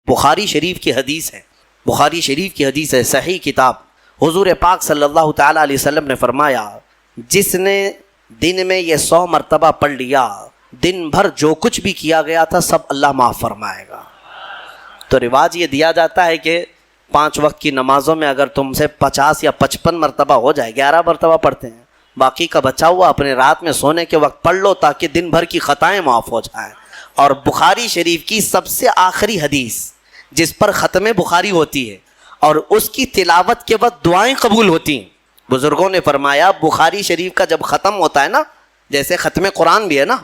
بخاری شریف کی حدیث ہے، بخاری شریف کی حدیث ہے، صحیح کتاب۔ حضور پاک صلی اللہ تعالیٰ علیہ وسلم نے فرمایا جس نے دن میں یہ 100 مرتبہ پڑھ لیا، دن بھر جو کچھ بھی کیا گیا تھا سب اللہ معاف فرمائے گا۔ تو رواج یہ دیا جاتا ہے کہ 5 وقت کی نمازوں میں اگر تم سے 50 یا 55 مرتبہ ہو جائے، 11 مرتبہ پڑھتے ہیں، باقی کا بچا ہوا اپنے رات میں سونے کے وقت پڑھ لو تاکہ دن بھر کی خطائیں معاف ہو جائیں۔ اور بخاری شریف کی سب سے آخری حدیث جس پر ختم بخاری ہوتی ہے اور اس کی تلاوت کے بعد دعائیں قبول ہوتی ہیں، بزرگوں نے فرمایا بخاری شریف کا جب ختم ہوتا ہے نا، جیسے ختم قرآن بھی ہے نا،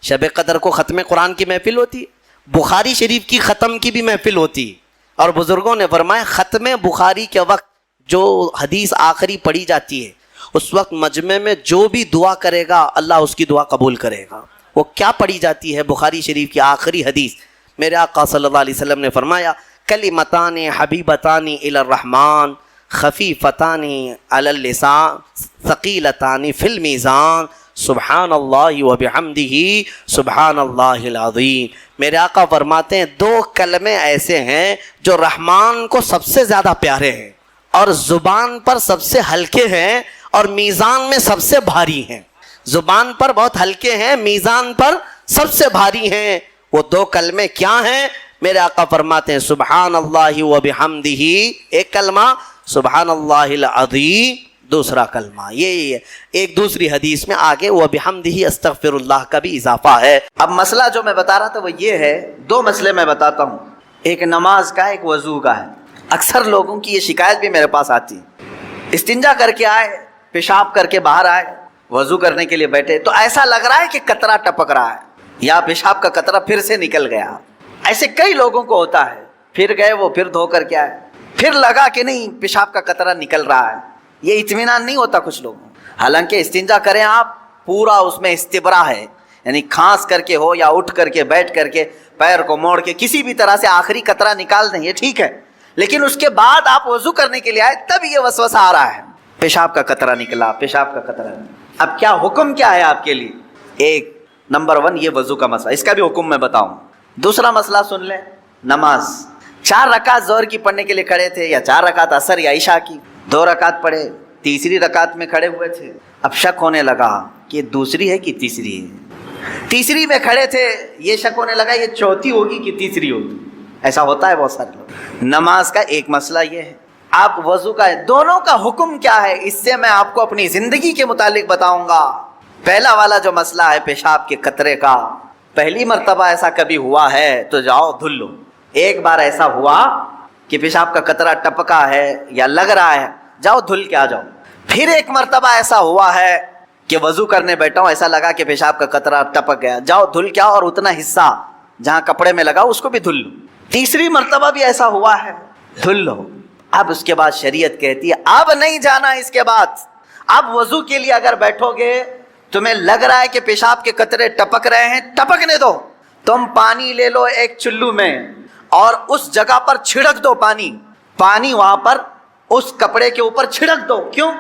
شب قدر کو ختم قرآن کی محفل ہوتی ہے، بخاری شریف کی ختم کی بھی محفل ہوتی ہے، اور بزرگوں نے فرمایا ختم بخاری کے وقت جو حدیث آخری پڑھی جاتی ہے اس وقت مجمع میں جو بھی دعا کرے گا اللہ اس کی دعا قبول کرے گا۔ وہ کیا پڑھی جاتی ہے؟ بخاری شریف کی آخری حدیث، میرے آقا صلی اللہ علیہ وسلم نے فرمایا کلمتان حبیبتان الی الرحمن خفیفتان علی اللسان ثقیلتان فی المیزان سبحان اللہ وبحمدہ سبحان اللہ العظیم۔ میرے آقا فرماتے ہیں 2 کلمے ایسے ہیں جو رحمان کو سب سے زیادہ پیارے ہیں اور زبان پر سب سے ہلکے ہیں اور میزان میں سب سے بھاری ہیں۔ زبان پر بہت ہلکے ہیں، میزان پر سب سے بھاری ہیں۔ وہ 2 کلمے کیا ہیں؟ میرے آقا فرماتے ہیں سبحان اللہ وبحمدہ ایک کلمہ، سبحان اللہ العظیم دوسرا کلمہ۔ یہ ایک دوسری حدیث میں آگے وبحمدہ استغفر اللہ کا بھی اضافہ ہے۔ اب مسئلہ جو میں بتا رہا تھا وہ یہ ہے، 2 مسئلے میں بتاتا ہوں، ایک نماز کا ایک وضو کا ہے۔ اکثر لوگوں کی یہ شکایت بھی میرے پاس آتی ہے، استنجا کر کے آئے، پیشاب کر کے باہر آئے، وضو کرنے کے لیے بیٹھے تو ایسا لگ رہا ہے کہ قطرہ ٹپک رہا ہے یا پیشاب کا قطرہ پھر سے نکل گیا۔ ایسے کئی لوگوں کو ہوتا ہے، پھر گئے وہ پھر دھو کر کے آئے، پھر لگا کہ نہیں پیشاب کا قطرہ نکل رہا ہے۔ یہ اطمینان نہیں ہوتا کچھ لوگوں، حالانکہ استنجا کریں آپ پورا اس میں استبرا ہے، یعنی کھانس کر کے ہو یا اٹھ کر کے بیٹھ کر کے پیر کو موڑ کے کسی بھی طرح سے آخری قطرہ نکال دیں، یہ ٹھیک ہے، لیکن اس کے بعد آپ وضو کرنے کے لیے آئے تب یہ وسوسہ آ رہا ہے پیشاب کا قطرہ نکلا، پیشاب کا قطرہ۔ اب کیا حکم کیا ہے آپ کے لیے؟ ایک نمبر 1 یہ وضو کا مسئلہ، اس کا بھی حکم میں بتاؤں۔ دوسرا مسئلہ سن لیں، نماز 4 رکعت ظہر کی پڑھنے کے لیے کھڑے تھے یا 4 رکعت عصر یا عشاء کی، 2 رکعت پڑھے، تیسری رکعت میں کھڑے ہوئے تھے، اب شک ہونے لگا کہ دوسری ہے کہ تیسری ہے، تیسری میں کھڑے تھے، یہ شک ہونے لگا یہ چوتھی ہوگی کہ تیسری ہوگی، ایسا ہوتا ہے بہت سارے لوگ۔ نماز کا ایک مسئلہ یہ ہے، آپ وضو کا ہے، دونوں کا حکم کیا ہے اس سے میں آپ کو اپنی زندگی کے متعلق بتاؤں گا۔ پہلا والا جو مسئلہ ہے پیشاب کے قطرے کا، پہلی مرتبہ ایسا کبھی ہوا ہے تو جاؤ دھل لو۔ ایک بار ایسا ہوا کہ پیشاب کا قطرہ ٹپکا ہے یا لگ رہا ہے، جاؤ دھل کے آ جاؤ۔ پھر ایک مرتبہ ایسا ہوا ہے کہ وضو کرنے بیٹھا ہوں، ایسا لگا کہ پیشاب کا قطرہ ٹپک گیا، جاؤ دھل کے آؤ اور اتنا حصہ جہاں کپڑے میں لگا اس کو بھی دھل لو۔ تیسری مرتبہ بھی ایسا ہوا ہے، دھل لو۔ اب اس کے بعد شریعت کہتی ہے اب نہیں جانا، اس کے بعد اب وضو کے لیے اگر بیٹھو گے تمہیں لگ رہا ہے کہ پیشاب کے قطرے ٹپک رہے ہیں، ٹپکنے دو، تم پانی لے لو ایک چلو میں اور اس جگہ پر چھڑک دو، پانی وہاں پر اس کپڑے کے اوپر چھڑک دو۔ کیوں؟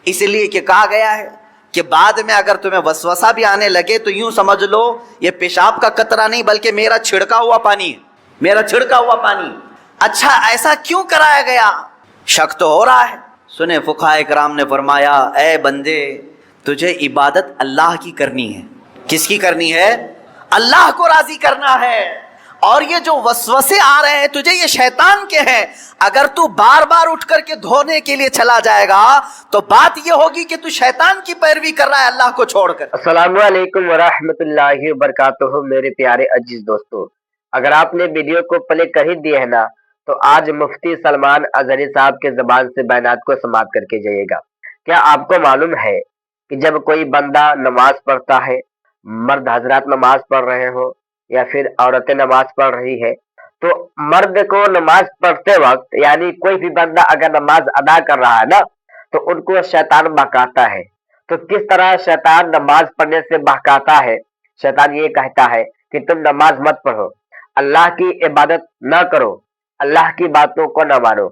اس لیے کہ کہا گیا ہے کہ بعد میں اگر تمہیں وسوسہ بھی آنے لگے تو یوں سمجھ لو یہ پیشاب کا قطرہ نہیں بلکہ میرا چھڑکا ہوا پانی ہے، میرا چھڑکا ہوا پانی۔ اچھا ایسا کیوں کرایا گیا؟ شک تو ہو رہا ہے۔ سنیں فقہاء کرام نے فرمایا اے بندے تجھے عبادت اللہ کی کرنی ہے۔ کس کی کرنی ہے؟ اللہ کو راضی کرنا ہے، اور یہ جو وسوسے آ رہے ہیں تجھے یہ شیطان کے ہیں، اگر تو بار بار اٹھ کر کے دھونے کے لیے چلا جائے گا تو بات یہ ہوگی کہ تو شیطان کی پیروی کر رہا ہے اللہ کو چھوڑ کر۔ السلام علیکم ورحمۃ اللہ وبرکاتہ۔ میرے پیارے عزیز دوستو، اگر آپ نے ویڈیو کو پلے کر ہی دیے ہے نا تو آج مفتی سلمان اظہری صاحب کے زبان سے بیانات کو سماعت کر کے جائیے گا۔ کیا آپ کو معلوم ہے کہ جب کوئی بندہ نماز پڑھتا ہے، مرد حضرات نماز پڑھ رہے ہو یا پھر عورتیں نماز پڑھ رہی ہے، تو مرد کو نماز پڑھتے وقت یعنی کوئی بھی بندہ اگر نماز ادا کر رہا ہے نا تو ان کو شیطان بہکاتا ہے۔ تو کس طرح شیطان نماز پڑھنے سے بہکاتا ہے؟ شیطان یہ کہتا ہے کہ تم نماز مت پڑھو، اللہ کی عبادت نہ کرو، اللہ کی باتوں کو نہ مانو۔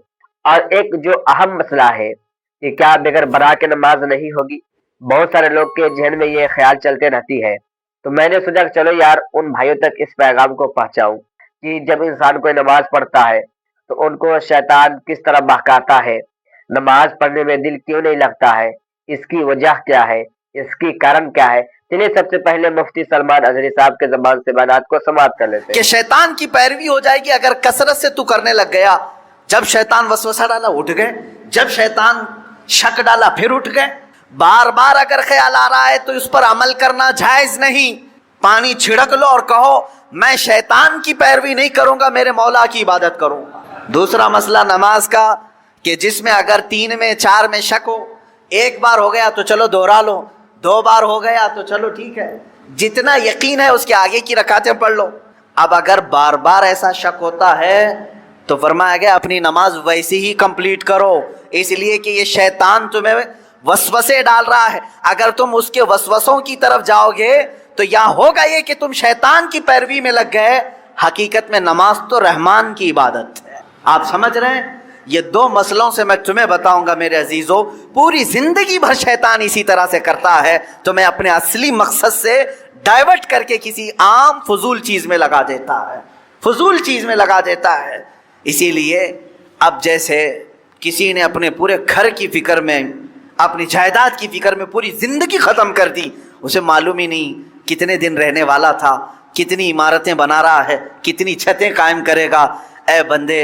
اور ایک جو اہم مسئلہ ہے کہ کیا بغیر برا کے نماز نہیں ہوگی، بہت سارے لوگ کے ذہن میں یہ خیال چلتے رہتی ہے، تو میں نے سوچا کہ چلو یار ان بھائیوں تک اس پیغام کو پہنچاؤں کہ جب انسان کوئی نماز پڑھتا ہے تو ان کو شیطان کس طرح بہکاتا ہے، نماز پڑھنے میں دل کیوں نہیں لگتا ہے، اس کی وجہ کیا ہے، اس کی کارن کیا ہے۔ چلیے سب سے پہلے مفتی سلمان اظہری صاحب کے زبان سے بیانات کو سماعت کر لیتے کہ ہیں۔ شیطان کی پیروی ہو جائے گی اگر کثرت سے تو کرنے لگ گیا، جب شیطان وسوسہ ڈالا اٹھ گئے، جب شیطان شک ڈالا پھر اٹھ گئے، بار بار اگر خیال آ رہا ہے تو اس پر عمل کرنا جائز نہیں۔ پانی چھڑک لو اور کہو میں شیطان کی پیروی نہیں کروں گا، میرے مولا کی عبادت کروں گا۔ دوسرا مسئلہ نماز کا کہ جس میں اگر 3 میں 4 میں شک ہو، ایک بار ہو گیا تو چلو دوہرا لو، 2 بار ہو گیا تو چلو ٹھیک ہے، جتنا یقین ہے اس کے آگے کی رکعتیں پڑھ لو۔ اب اگر بار بار ایسا شک ہوتا ہے تو فرمایا گیا اپنی نماز ویسی ہی کمپلیٹ کرو، اس لیے کہ یہ شیطان تمہیں وسوسے ڈال رہا ہے۔ اگر تم اس کے وسوسوں کی طرف جاؤ گے تو یہاں ہوگا یہ کہ تم شیطان کی پیروی میں لگ گئے۔ حقیقت میں نماز تو رحمان کی عبادت ہے۔ آپ سمجھ رہے ہیں؟ یہ 2 مسئلوں سے میں تمہیں بتاؤں گا میرے عزیزو، پوری زندگی بھر شیطان اسی طرح سے کرتا ہے، تمہیں اپنے اصلی مقصد سے ڈائیورٹ کر کے کسی عام فضول چیز میں لگا دیتا ہے، فضول چیز میں لگا دیتا ہے۔ اسی لیے اب جیسے کسی نے اپنے پورے گھر کی فکر میں، اپنی جائیداد کی فکر میں پوری زندگی ختم کر دی، اسے معلوم ہی نہیں کتنے دن رہنے والا تھا، کتنی عمارتیں بنا رہا ہے، کتنی چھتیں قائم کرے گا۔ اے بندے،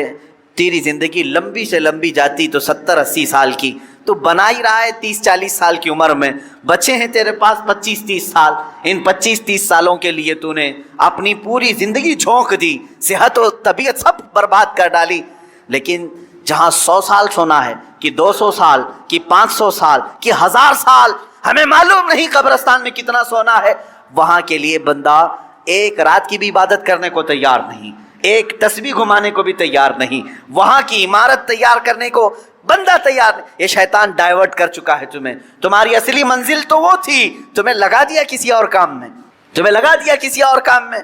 تیری زندگی لمبی سے لمبی جاتی تو 70-80 سال کی، تو بنا ہی رہا ہے 30-40 سال کی عمر میں، بچے ہیں تیرے پاس 25-30 سال، ان 25-30 سالوں کے لیے تو نے اپنی پوری زندگی جھونک دی، صحت و طبیعت سب برباد کر ڈالی۔ لیکن جہاں 100 سال سونا ہے کہ 200 سال کہ 500 سال کہ 1000 سال، ہمیں معلوم نہیں قبرستان میں کتنا سونا ہے، وہاں کے لیے بندہ ایک رات کی بھی عبادت کرنے کو تیار نہیں، ایک تسبیح گھمانے کو بھی تیار نہیں، وہاں کی عمارت تیار کرنے کو بندہ تیار نہیں۔ یہ شیطان ڈائیورٹ کر چکا ہے تمہیں، تمہاری اصلی منزل تو وہ تھی، تمہیں لگا دیا کسی اور کام میں، تمہیں لگا دیا کسی اور کام میں۔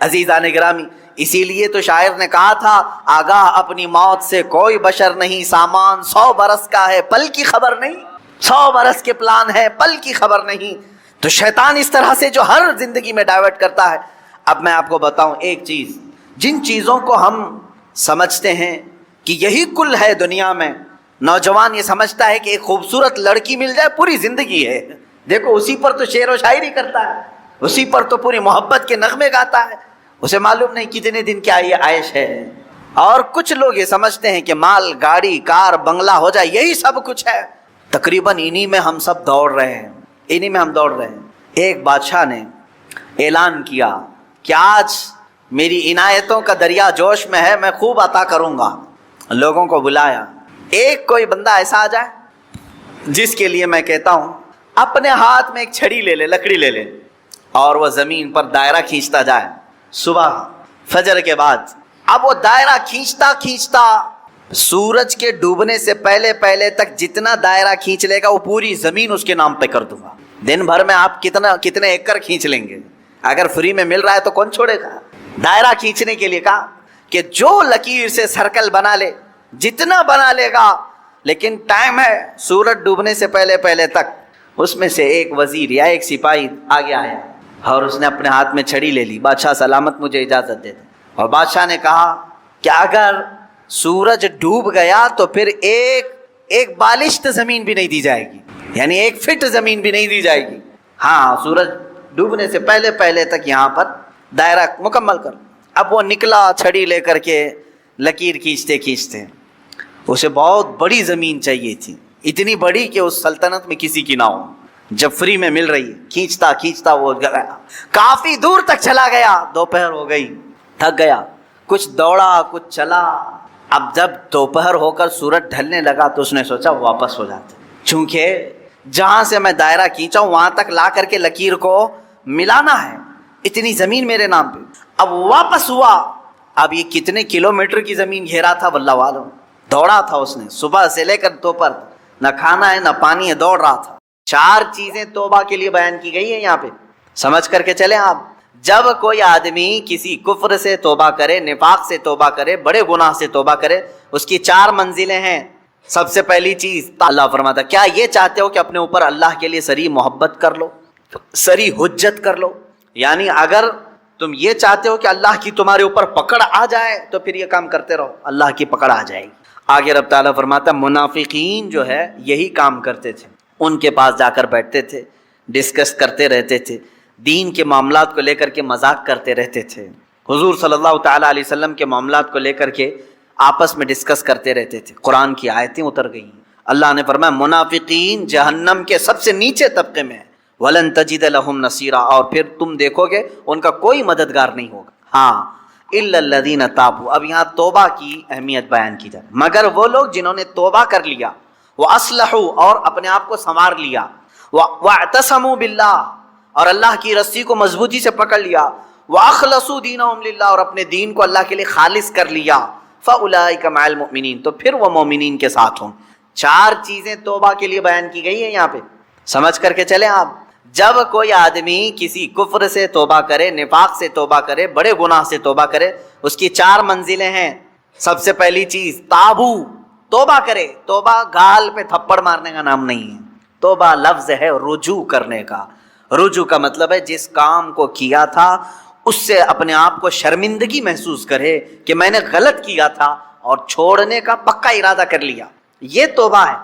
عزیزان گرامی، اسی لیے تو شاعر نے کہا تھا آگاہ اپنی موت سے کوئی بشر نہیں، سامان 100 برس کا ہے پل کی خبر نہیں، 100 برس کے پلان ہے پل کی خبر نہیں۔ تو شیطان اس طرح سے جو ہر زندگی میں ڈائیورٹ کرتا ہے۔ اب میں آپ کو بتاؤں ایک چیز، جن چیزوں کو ہم سمجھتے ہیں کہ یہی کل ہے دنیا میں، نوجوان یہ سمجھتا ہے کہ ایک خوبصورت لڑکی مل جائے پوری زندگی ہے، دیکھو اسی پر تو شعر و شاعری کرتا ہے، اسی پر تو پوری محبت کے نغمے گاتا ہے، اسے معلوم نہیں کتنے دن کیا یہ عائش ہے۔ اور کچھ لوگ یہ سمجھتے ہیں کہ مال گاڑی کار بنگلہ ہو جائے یہی سب کچھ ہے۔ تقریباً انہی میں ہم سب دوڑ رہے ہیں، انہی میں ہم دوڑ رہے ہیں۔ ایک بادشاہ نے اعلان کیا کہ آج میری عنایتوں کا دریا جوش میں ہے، میں خوب عطا کروں گا۔ لوگوں کو بلایا، ایک کوئی بندہ ایسا آ جائے جس کے لیے میں کہتا ہوں اپنے ہاتھ میں ایک چھڑی لے لے، لکڑی لے لے، اور وہ زمین پر دائرہ کھینچتا جائے صبح فجر کے بعد۔ اب وہ دائرہ کھینچتا کھینچتا سورج کے ڈوبنے سے پہلے پہلے تک جتنا دائرہ کھینچ لے گا وہ پوری زمین اس کے نام پہ کر دوں گا۔ دن بھر میں آپ کتنے ایکڑ کھینچ لیں گے؟ اگر فری میں مل رہا ہے تو کون چھوڑے گا؟ دائرہ کھینچنے کے لیے کہا کہ جو لکیر سے سرکل بنا لے، جتنا بنا لے گا، لیکن ٹائم ہے سورج ڈوبنے سے پہلے پہلے تک۔ اس میں سے ایک وزیر یا ایک سپاہی آگے آیا اور اس نے اپنے ہاتھ میں چھڑی لے لی، بادشاہ سلامت مجھے اجازت دے دے۔ اور بادشاہ نے کہا کہ اگر سورج ڈوب گیا تو پھر ایک بالشت زمین بھی نہیں دی جائے گی، یعنی 1 فٹ زمین بھی نہیں دی جائے گی۔ ہاں، سورج ڈوبنے سے پہلے پہلے تک یہاں پر دائرہ مکمل کر۔ اب وہ نکلا چھڑی لے کر کے، لکیر کھینچتے کھینچتے، اسے بہت بڑی زمین چاہیے تھی، اتنی بڑی کہ اس سلطنت میں کسی کی نہ ہو، جب فری میں مل رہی، کھینچتا کھینچتا وہ گیا، کافی دور تک چلا گیا، دوپہر ہو گئی، تھک گیا، کچھ دوڑا کچھ چلا۔ اب جب دوپہر ہو کر سورج ڈھلنے لگا تو اس نے سوچا واپس ہو جاتے، چونکہ جہاں سے میں دائرہ کھینچا ہوں وہاں تک لا کر کے لکیر کو ملانا ہے، اتنی زمین میرے نام پہ۔ اب واپس ہوا، اب یہ کتنے کلومیٹر کی زمین گھیرا تھا واللہ عالم، دوڑا تھا اس نے صبح سے لے کر دوپہر، نہ کھانا ہے نہ پانی ہے، دوڑ رہا تھا۔ 4 چیزیں توبہ کے لیے بیان کی گئی ہیں یہاں پہ، سمجھ کر کے چلیں آپ۔ جب کوئی آدمی کسی کفر سے توبہ کرے، نفاق سے توبہ کرے، بڑے گناہ سے توبہ کرے، اس کی 4 منزلیں ہیں۔ سب سے پہلی چیز اللہ فرماتا، کیا یہ چاہتے ہو کہ اپنے اوپر اللہ کے لیے سری محبت کر لو، سری حجت کر لو؟ یعنی اگر تم یہ چاہتے ہو کہ اللہ کی تمہارے اوپر پکڑ آ جائے تو پھر یہ کام کرتے رہو، اللہ کی پکڑ آ جائے گی۔ آگے رب تعالیٰ فرماتا ہے منافقین جو ہے یہی کام کرتے تھے، ان کے پاس جا کر بیٹھتے تھے، ڈسکس کرتے رہتے تھے، دین کے معاملات کو لے کر کے مذاق کرتے رہتے تھے، حضور صلی اللہ تعالیٰ علیہ وسلم کے معاملات کو لے کر کے آپس میں ڈسکس کرتے رہتے تھے۔ قرآن کی آیتیں اتر گئیں، اللہ نے فرمایا منافقین جہنم کے سب سے نیچے طبقے میں ہیں، وَلَن تَجِدَ لَهُمْ نَصِيرًا، اور پھر تم دیکھو گے ان کا کوئی مددگار نہیں ہوگا۔ ہاں إِلَّا الَّذِينَ تَابُوا، اب یہاں توبہ کی اہمیت بیان کی جائے، مگر وہ لوگ جنہوں نے توبہ کر لیا، وَأَصْلَحُوا، اور اپنے آپ کو سنوار لیا، وَاعْتَصَمُوا بِاللَّهِ، اور اللہ کی رسی کو مضبوطی سے پکڑ لیا، وَأَخْلَصُوا دِينَهُمْ لِلَّهِ، اور اپنے دین کو اللہ کے لیے خالص کر لیا، فَأُولَٰئِكَ مَعَ الْمُؤْمِنِينَ، تو پھر وہ مومنین کے ساتھ ہوں۔ 4 چیزیں توبہ کے لیے بیان کی گئی ہیں یہاں پہ، سمجھ کر کے چلیں آپ۔ جب کوئی آدمی کسی کفر سے توبہ کرے، نفاق سے توبہ کرے، بڑے گناہ سے توبہ کرے، اس کی 4 منزلیں ہیں۔ سب سے پہلی چیز تابو، توبہ کرے۔ توبہ گال پہ تھپڑ مارنے کا نام نہیں ہے، توبہ لفظ ہے رجوع کرنے کا۔ رجوع کا مطلب ہے جس کام کو کیا تھا اس سے اپنے آپ کو شرمندگی محسوس کرے کہ میں نے غلط کیا تھا اور چھوڑنے کا پکا ارادہ کر لیا، یہ توبہ ہے۔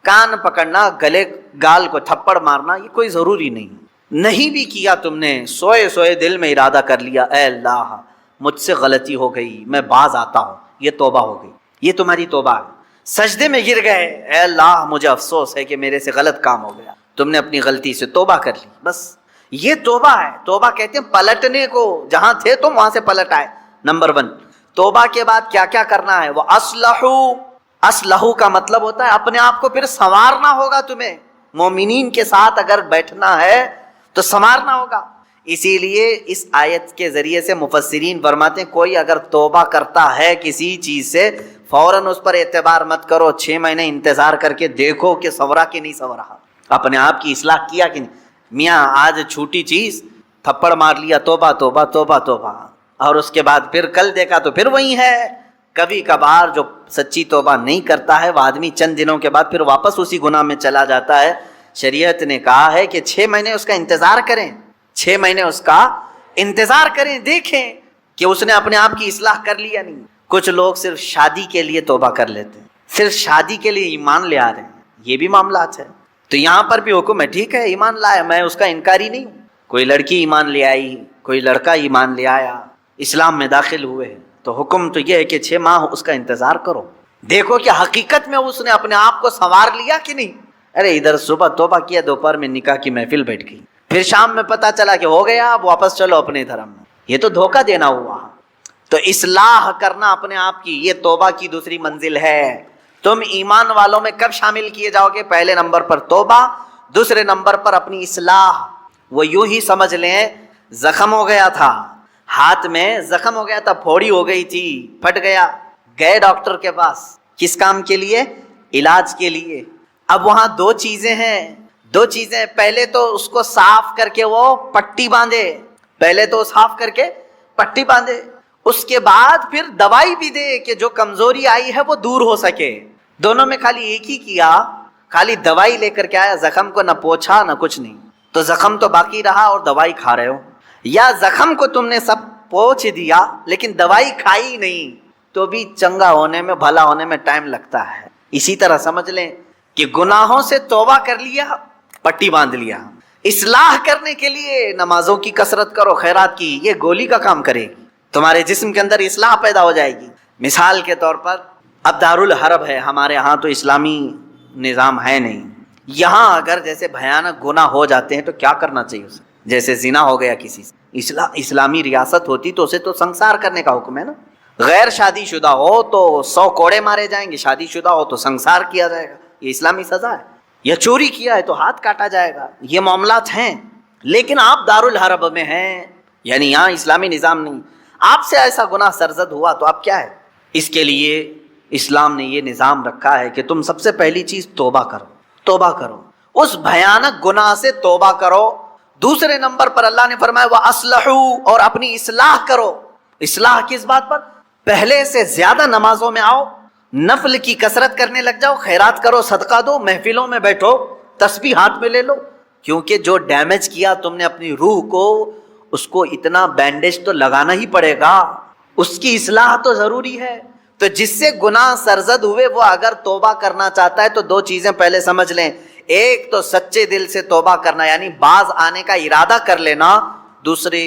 کان پکڑنا، گلے گال کو تھپڑ مارنا یہ کوئی ضروری نہیں بھی کیا، تم نے سوئے سوئے دل میں ارادہ کر لیا اے اللہ مجھ سے غلطی ہو گئی، میں باز آتا ہوں، یہ توبہ ہو گئی، یہ تمہاری توبہ ہے۔ سجدے میں گر گئے، اے اللہ مجھے افسوس ہے کہ میرے سے غلط کام ہو گیا، تم نے اپنی غلطی سے توبہ کر لی، بس یہ توبہ ہے۔ توبہ کہتے ہیں پلٹنے کو، جہاں تھے تم وہاں سے پلٹ آئے۔ نمبر 1، توبہ کے بعد کیا کیا کرنا ہے؟ وہ اصلحو کا مطلب ہوتا ہے اپنے آپ کو پھر سنوارنا ہوگا تمہیں۔ مومنین کے ساتھ اگر بیٹھنا ہے تو سنوارنا ہوگا۔ اسی لیے اس آیت کے ذریعے سے مفسرین فرماتے ہیں کوئی اگر توبہ کرتا ہے کسی چیز سے فوراً اس پر اعتبار مت کرو، 6 مہینے انتظار کر کے دیکھو کہ سنورا کہ نہیں سنورا، اپنے آپ کی اصلاح کیا کہ نہیں۔ میاں آج چھوٹی چیز تھپڑ مار لیا، توبہ توبہ توبہ توبہ، اور اس کے بعد پھر کل دیکھا تو پھر وہی ہے۔ کبھی کبھار جو سچی توبہ نہیں کرتا ہے وہ آدمی چند دنوں کے بعد پھر واپس اسی گناہ میں چلا جاتا ہے۔ شریعت نے کہا ہے کہ 6 مہینے اس کا انتظار کریں، 6 مہینے اس کا انتظار کریں، دیکھیں کہ اس نے اپنے آپ کی اصلاح کر لی یا نہیں۔ کچھ لوگ صرف شادی کے لیے توبہ کر لیتے ہیں، صرف شادی کے لیے ایمان لے آ رہے ہیں، یہ بھی معاملات ہے۔ تو یہاں پر بھی حکم ہے ٹھیک ہے ایمان لائے، میں اس کا انکاری نہیں ہوں۔ کوئی لڑکی ایمان لے آئی، کوئی لڑکا ایمان لے آیا، اسلام میں داخل ہوئے، تو حکم تو یہ ہے کہ 6 ماہ اس کا انتظار کرو، دیکھو کہ حقیقت میں اس نے اپنے آپ کو سنوار لیا کہ نہیں۔ ارے ادھر صبح توبہ کیا، دوپہر میں نکاح کی محفل بیٹھ گئی، پھر شام میں پتہ چلا کہ ہو گیا، اب واپس چلو اپنے دھرم میں، یہ تو دھوکہ دینا ہوا۔ تو اصلاح کرنا اپنے آپ کی، یہ توبہ کی دوسری منزل ہے۔ تم ایمان والوں میں کب شامل کیے جاؤ گے؟ پہلے نمبر پر توبہ، دوسرے نمبر پر اپنی اصلاح۔ وہ یوں ہی سمجھ لیں زخم ہو گیا تھا، ہاتھ میں زخم ہو گیا تھا، پھوڑی ہو گئی تھی، پھٹ گیا، گئے ڈاکٹر کے پاس، کس کام کے لیے؟ علاج کے لیے۔ اب وہاں 2 چیزیں ہیں، 2 چیزیں، پہلے تو اس کو صاف کر کے وہ پٹی باندھے، پہلے تو صاف کر کے پٹی باندھے، اس کے بعد پھر دوائی بھی دے کہ جو کمزوری آئی ہے وہ دور ہو سکے۔ دونوں میں خالی ایک ہی کیا، خالی دوائی لے کر کے آیا، زخم کو نہ پوچھا نہ کچھ نہیں، تو زخم تو باقی رہا اور دوائی کھا رہے ہو، یا زخم کو تم نے سب پوچھ دیا لیکن دوائی کھائی نہیں، تو بھی چنگا ہونے میں، بھلا ہونے میں ٹائم لگتا ہے۔ اسی طرح سمجھ لیں کہ گناہوں سے توبہ کر لیا، پٹی باندھ لیا، اصلاح کرنے کے لیے نمازوں کی کثرت کرو، خیرات کی، یہ گولی کا کام کرے گی، تمہارے جسم کے اندر اصلاح پیدا ہو جائے گی۔ مثال کے طور پر اب دارالحرب ہے، ہمارے ہاں تو اسلامی نظام ہے نہیں، یہاں اگر جیسے بھیانک گناہ ہو جاتے ہیں تو کیا کرنا چاہیے اسے؟ جیسے زنا ہو گیا کسی سے، اسلامی ریاست ہوتی تو اسے تو سنسار کرنے کا حکم ہے نا۔ غیر شادی شدہ ہو تو 100 کوڑے مارے جائیں گے، شادی شدہ ہو تو سنسار کیا جائے گا، یہ اسلامی سزا ہے۔ یا چوری کیا ہے تو ہاتھ کاٹا جائے گا، یہ معاملات ہیں۔ لیکن آپ دارالحرب میں ہیں، یعنی یہاں اسلامی نظام نہیں، آپ سے ایسا گناہ سرزد ہوا تو آپ کیا ہے؟ اس کے لیے اسلام نے یہ نظام رکھا ہے کہ تم سب سے پہلی چیز توبہ کرو، توبہ کرو، اس بھیانک گناہ سے توبہ کرو۔ دوسرے نمبر پر اللہ نے فرمایا وَأَصْلَحُوا، اور اپنی اصلاح کرو۔ اصلاح کس بات پر؟ پہلے سے زیادہ نمازوں میں آؤ، نفل کی کثرت کرنے لگ جاؤ، خیرات کرو، صدقہ دو، محفلوں میں بیٹھو، تسبیح ہاتھ میں لے لو، کیونکہ جو ڈیمیج کیا تم نے اپنی روح کو، اس کو اتنا بینڈیج تو لگانا ہی پڑے گا، اس کی اصلاح تو ضروری ہے۔ تو جس سے گناہ سرزد ہوئے وہ اگر توبہ کرنا چاہتا ہے تو دو چیزیں پہلے سمجھ لیں، ایک تو سچے دل سے توبہ کرنا یعنی باز آنے کا ارادہ کر لینا، دوسری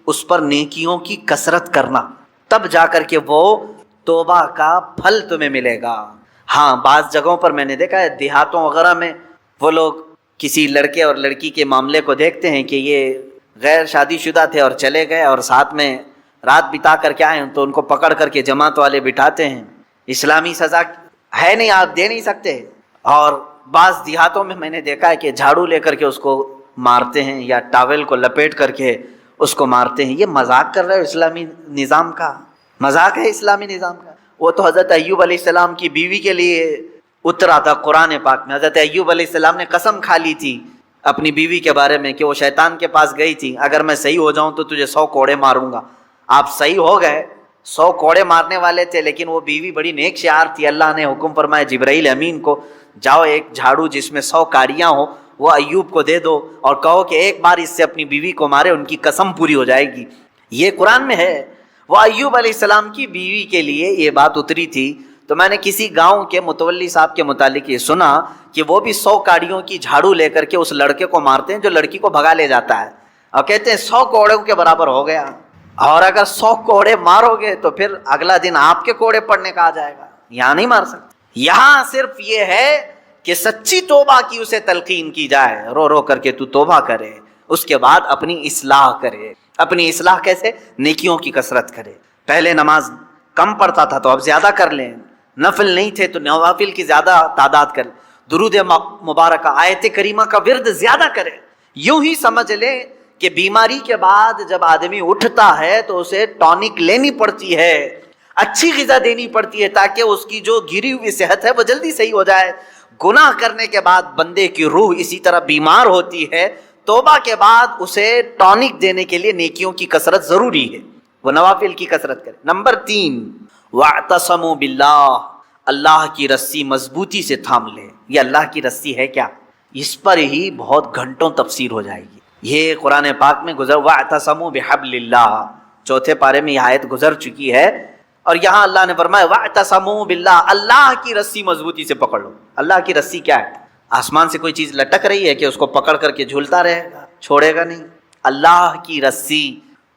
اس پر نیکیوں کی کثرت کرنا، تب جا کر کے وہ توبہ کا پھل تمہیں ملے گا۔ ہاں بعض جگہوں پر میں نے دیکھا ہے دیہاتوں وغیرہ میں وہ لوگ کسی لڑکے اور لڑکی کے معاملے کو دیکھتے ہیں کہ یہ غیر شادی شدہ تھے اور چلے گئے اور ساتھ میں رات بتا کر کے آئے تو ان کو پکڑ کر کے جماعت والے بٹھاتے ہیں، اسلامی سزا ہے نہیں، آپ دے نہیں سکتے۔ اور بعض دیہاتوں میں نے دیکھا ہے کہ جھاڑو لے کر کے اس کو مارتے ہیں یا ٹاول کو لپیٹ کر کے اس کو مارتے ہیں۔ یہ مذاق کر رہے ہو اسلامی نظام کا؟ مذاق ہے اسلامی نظام کا؟ وہ تو حضرت ایوب علیہ السلام کی بیوی کے لیے اترا تھا قرآن پاک میں۔ حضرت ایوب علیہ السلام نے قسم کھا لی تھی اپنی بیوی کے بارے میں کہ وہ شیطان کے پاس گئی تھی، اگر میں صحیح ہو جاؤں تو تجھے 100 کوڑے ماروں گا۔ آپ صحیح ہو گئے، 100 کوڑے مارنے والے تھے، لیکن وہ بیوی بڑی نیک شعار تھی۔ اللہ نے حکم فرمایا جبرائیل امین کو، جاؤ ایک جھاڑو جس میں 100 کاریاں ہوں وہ ایوب کو دے دو اور کہو کہ ایک بار اس سے اپنی بیوی کو مارے، ان کی قسم پوری ہو جائے گی۔ یہ قرآن میں ہے۔ وہ ایوب علیہ السلام کی بیوی کے لیے یہ بات اتری تھی۔ تو میں نے کسی گاؤں کے متولی صاحب کے متعلق یہ سنا کہ وہ بھی 100 کاڑیوں کی جھاڑو لے کر کے اس لڑکے کو مارتے ہیں جو لڑکی کو بھگا لے جاتا ہے، اور کہتے ہیں 100 کوڑوں کے برابر ہو گیا، اور اگر 100 کوڑے مارو گے تو پھر اگلا دن آپ کے کوڑے پڑنے کا آ جائے گا۔ یہاں نہیں مار سکتے، یہاں صرف یہ ہے کہ سچی توبہ کی اسے تلقین کی جائے، رو رو کر کے تو توبہ کرے، اس کے بعد اپنی اصلاح کرے۔ اپنی اصلاح کیسے؟ نیکیوں کی کثرت کرے۔ پہلے نماز کم پڑھتا تھا تو اب زیادہ کر لیں، نفل نہیں تھے تو نوافل کی زیادہ تعداد کر، درود مبارکہ آیت کریمہ کا ورد زیادہ کرے۔ یوں ہی سمجھ لیں کہ بیماری کے بعد جب آدمی اٹھتا ہے تو اسے ٹونک لینی پڑتی ہے، اچھی غذا دینی پڑتی ہے تاکہ اس کی جو گری ہوئی صحت ہے وہ جلدی صحیح ہو جائے۔ گناہ کرنے کے بعد بندے کی روح اسی طرح بیمار ہوتی ہے، توبہ کے بعد اسے ٹونک دینے کے لیے نیکیوں کی کثرت ضروری ہے، وہ نوافل کی کثرت کرے۔ نمبر 3، وَاعْتَصَمُوا بِاللَّهِ، اللہ کی رسی مضبوطی سے تھام لے۔ یہ اللہ کی رسی ہے کیا؟ اس پر ہی بہت گھنٹوں تفسیر ہو جائے گی۔ یہ قرآن پاک میں گزر وَاعْتَصَمُوا بِحَبْلِ اللَّهِ، چوتھے پارے میں یہ آیت گزر چکی ہے، اور یہاں اللہ نے فرمایا وَاعْتَصَمُوا بِاللَّهِ، اللہ کی رسی مضبوطی سے پکڑ لو۔ اللہ کی رسی کیا ہے؟ آسمان سے کوئی چیز لٹک رہی ہے کہ اس کو پکڑ کر کے جھولتا رہے گا، چھوڑے گا نہیں۔ اللہ کی رسی،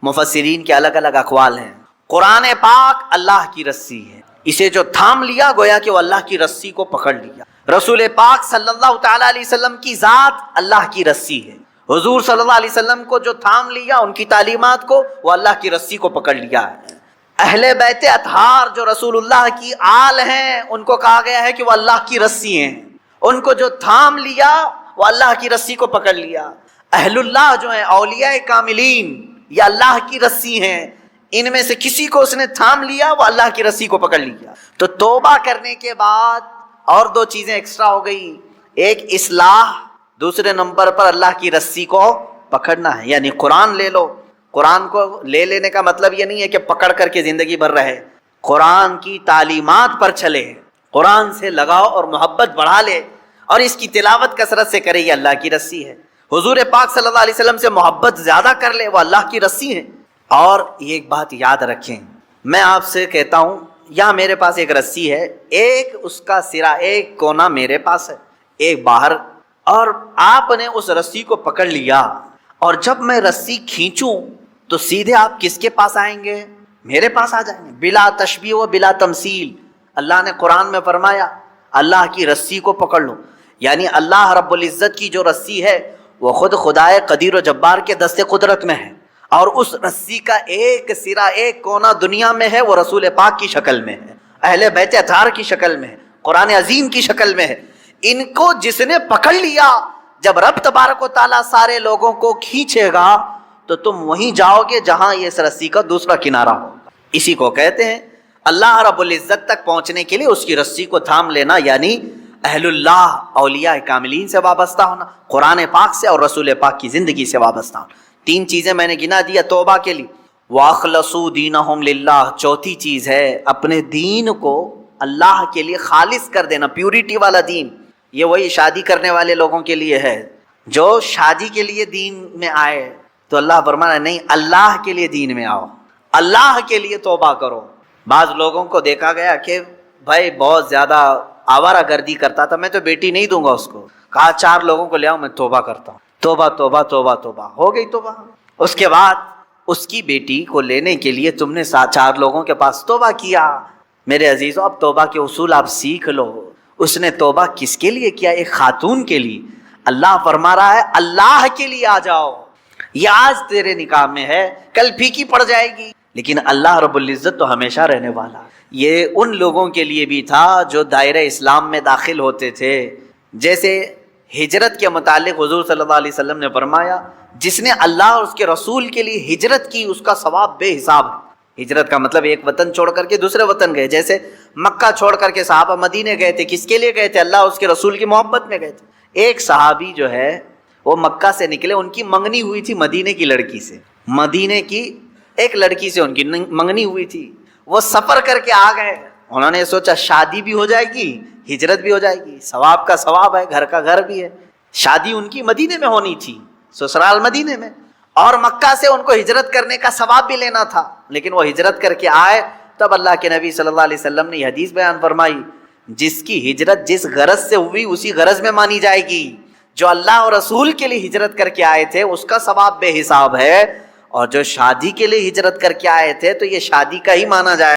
مفسرین کے الگ الگ اقوال ہیں۔ قرآن پاک اللہ کی رسی ہے، اسے جو تھام لیا گویا کہ وہ اللہ کی رسی کو پکڑ لیا۔ رسول پاک صلی اللہ تعالیٰ علیہ وسلم کی ذات اللہ کی رسی ہے، حضور صلی اللہ علیہ وسلم کو جو تھام لیا، ان کی تعلیمات کو، وہ اللہ کی رسی کو پکڑ لیا ہے۔ اہل بیت اطہار جو رسول اللہ کی آل ہیں، ان کو کہا گیا ہے کہ وہ اللہ کی رسی ہیں، ان کو جو تھام لیا وہ اللہ کی رسی کو پکڑ لیا۔ اہل اللہ جو ہیں، اولیاء کاملین، یہ اللہ کی رسی ہیں، ان میں سے کسی کو اس نے تھام لیا وہ اللہ کی رسی کو پکڑ لیا۔ تو توبہ کرنے کے بعد اور دو چیزیں ایکسٹرا ہو گئی، ایک اصلاح، دوسرے نمبر پر اللہ کی رسی کو پکڑنا ہے، یعنی قرآن لے لو۔ قرآن کو لے لینے کا مطلب یہ نہیں ہے کہ پکڑ کر کے زندگی بھر رہے، قرآن کی تعلیمات پر چلے، قرآن سے لگاؤ اور محبت بڑھا لے، اور اس کی تلاوت کثرت سے کرے، یہ اللہ کی رسی ہے۔ حضور پاک صلی اللہ علیہ وسلم سے محبت زیادہ کر لے، وہ اللہ کی رسی ہے۔ اور یہ ایک بات یاد رکھیں، میں آپ سے کہتا ہوں، یہاں میرے پاس ایک رسی ہے، ایک اس کا سرا، ایک کونا میرے پاس ہے، ایک باہر، اور آپ نے اس رسی کو پکڑ لیا، اور جب میں رسی کھینچوں تو سیدھے آپ کس کے پاس آئیں گے؟ میرے پاس آ جائیں گے، بلا تشبیہ و بلا تمثیل۔ اللہ نے قرآن میں فرمایا اللہ کی رسی کو پکڑ لو، یعنی اللہ رب العزت کی جو رسی ہے وہ خود خدائے قدیر و جبار کے دست قدرت میں ہے، اور اس رسی کا ایک سرا، ایک کونا دنیا میں ہے، وہ رسول پاک کی شکل میں ہے، اہل بیت اطہار کی شکل میں ہے، قرآن عظیم کی شکل میں ہے۔ ان کو جس نے پکڑ لیا، جب رب تبارک و تعالیٰ سارے لوگوں کو کھینچے گا تو تم وہیں جاؤ گے جہاں یہ اس رسی کا دوسرا کنارہ ہوگا۔ اسی کو کہتے ہیں اللہ رب العزت تک پہنچنے کے لیے اس کی رسی کو تھام لینا، یعنی اہل اللہ، اولیاء کاملین سے وابستہ ہونا، قرآن پاک سے اور رسول پاک کی زندگی سے وابستہ ہونا۔ 3 چیزیں میں نے گنا دیا توبہ کے لیے۔ وَأَخْلَصُوا دِينَهُمْ لِلَّهِ، چوتھی چیز ہے اپنے دین کو اللہ کے لیے خالص کر دینا، پیورٹی والا دین۔ یہ وہی شادی کرنے والے لوگوں کے لیے ہے، جو شادی کے لیے دین میں آئے، تو اللہ فرمانا نہیں، اللہ کے لیے دین میں آؤ، اللہ کے لیے توبہ کرو۔ بعض لوگوں کو دیکھا گیا کہ بھائی بہت زیادہ آوارہ گردی کرتا تھا، میں تو بیٹی نہیں دوں گا اس کو، کہا 4 لوگوں کو لے آؤ، میں توبہ کرتا ہوں، توبہ توبہ توبہ توبہ، ہو گئی توبہ۔ اس کے بعد اس کی بیٹی کو لینے کے لیے تم نے 4 لوگوں کے پاس توبہ کیا۔ میرے عزیزو، اب توبہ کے اصول آپ سیکھ لو۔ اس نے توبہ کس کے لیے کیا؟ ایک خاتون کے لیے۔ اللہ فرما رہا ہے اللہ کے لیے آ جاؤ، یہ آج تیرے نکاح میں ہے، کل پھیکی پڑ جائے گی، لیکن اللہ رب العزت تو ہمیشہ رہنے والا۔ یہ ان لوگوں کے لیے بھی تھا جو دائرہ اسلام میں داخل ہوتے تھے۔ جیسے ہجرت کے متعلق حضور صلی اللہ علیہ وسلم نے فرمایا، جس نے اللہ اور اس کے رسول کے لیے ہجرت کی اس کا ثواب بے حساب ہے۔ ہجرت کا مطلب ایک وطن چھوڑ کر کے دوسرے وطن گئے، جیسے مکہ چھوڑ کر کے صحابہ مدینے گئے تھے، کس کے لیے گئے تھے؟ اللہ اور اس کے رسول کی محبت میں گئے تھے۔ ایک صحابی جو ہے وہ مکہ سے نکلے، ان کی منگنی ہوئی تھی مدینے کی لڑکی سے، مدینے کی ایک لڑکی سے ان کی منگنی ہوئی تھی، وہ سفر کر کے آ گئے۔ انہوں نے سوچا شادی بھی ہو جائے گی، ہجرت بھی ہو جائے گی، ثواب کا ثواب ہے، گھر کا گھر بھی ہے۔ شادی ان کی مدینے میں ہونی تھی، سسرال مدینے میں، اور مکہ سے ان کو ہجرت کرنے کا ثواب بھی لینا تھا، لیکن وہ ہجرت کر کے آئے۔ تب اللہ کے نبی صلی اللہ علیہ وسلم نے یہ حدیث بیان فرمائی، جس کی ہجرت جس غرض سے ہوئی اسی غرض میں مانی جائے گی۔ جو اللہ اور رسول کے لیے ہجرت کر کے آئے تھے اس کا ثواب بے حساب ہے، اور جو شادی کے لیے ہجرت کر کے آئے تھے تو یہ شادی کا ہی مانا جائے۔